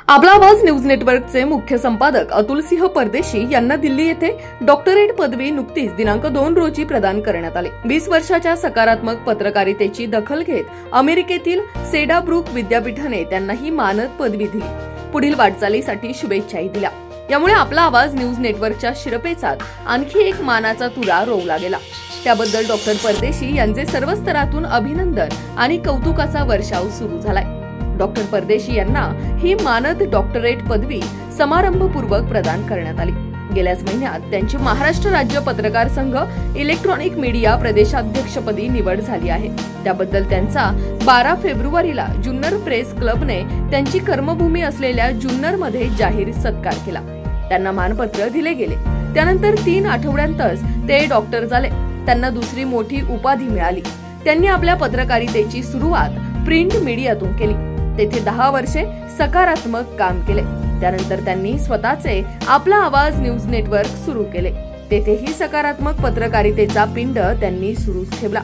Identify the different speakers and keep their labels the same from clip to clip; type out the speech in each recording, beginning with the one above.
Speaker 1: आपला आवाज न्यूज नेटवर्कचे मुख्य संपादक अतुलसिंह परदेशी यांना दिल्ली येथे डॉक्टरेट पदवी नुकतीच दिनांक 2 रोजी प्रदान करण्यात आली। 20 वर्षाच्या सकारात्मक पत्रकारितेची दखल घेत अमेरिकेतील सेडाब्रुक विद्यापीठाने त्यांना ही मानद पदवी दिली। पुढील वाटचालीसाठी शुभेच्छाही दिल्या। यामुळे आपला आवाज न्यूज नेटवर्कच्या शिरपेचात आणखी एक मानाचा तुरा रोवला गेला। त्याबद्दल डॉक्टर परदेशी यांचे सर्व स्तरातून अभिनंदन आणि कौतुकाचा वर्षाव सुरू झालाय। डॉक्टर परदेशी यांना ही मानद डॉक्टरेट पदवी समारंभपूर्वक प्रदान करण्यात आली। गेल्याच महिन्यात त्यांची महाराष्ट्र राज्य पत्रकार संघ इलेक्ट्रॉनिक मीडिया प्रदेशाध्यक्षपदी निवड झाली आहे। त्याबद्दल त्यांचा 12 फेब्रुवारीला जुन्नर प्रेस क्लबने त्यांची कर्मभूमी असलेल्या जुन्नरमध्ये जाहीर सत्कार केला। त्यांना मानपत्र दिले गेले। त्यानंतर 3 आठवड्यांतच ते डॉक्टर झाले। त्यांना दुसरी मोठी उपाधी मिळाली। त्यांनी आपल्या पत्रकारितेची सुरुवात प्रिंट मीडियातून केली। तेथे 10 वर्षे सकारात्मक काम केले। त्यानंतर त्यांनी स्वतःचे आपला आवाज न्यूज नेटवर्क सुरू केले। तेथेही सकारात्मक पत्रकारितेचा पिंड त्यांनी सुरू ठेवला।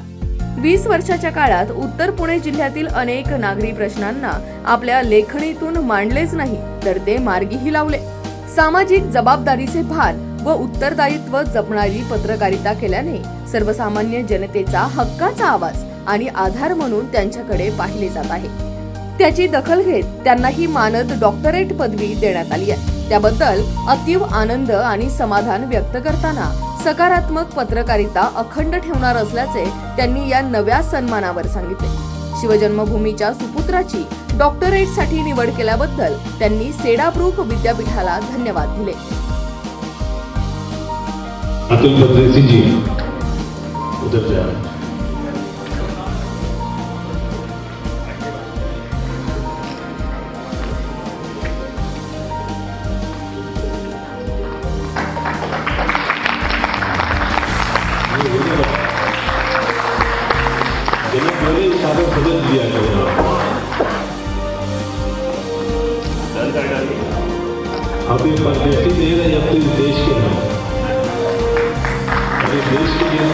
Speaker 1: 20 वर्षाच्या काळात उत्तर पुणे जिल्ह्यातील अनेक नागरी प्रश्नांना आपल्या लेखणीतून मांडलेच नाही तर ते मार्गीही लावले। सामाजिक जबाबदारीचे भान व उत्तरदायित्व जपणारी पत्रकारिता केल्याने सर्वसामान्य जनतेचा हक्काचा आवाज आणि आधार म्हणून त्यांच्याकडे पाहिले जात आहे। त्याची दखल घेत त्यांना ही मानद डॉक्टरेट पदवी देण्यात आली आहे। त्याबद्दल अतीव आनंद आणि समाधान व्यक्त करताना सकारात्मक पत्रकारिता अखंड ठेवणार असल्याचे त्यांनी या नव्या सन्मानावर सांगितले। शिवजन्मभूमीच्या सुपुत्राची डॉक्टरेटसाठी निवड केल्याबद्दल त्यांनी सेडाब्रुक विद्यापीठाला धन्यवाद दिले।
Speaker 2: अतुल परदेशी जी उधर जा। बदल दिया आप ये परदेशी दे रहे हैं अपने देश के नाम, देश के लिए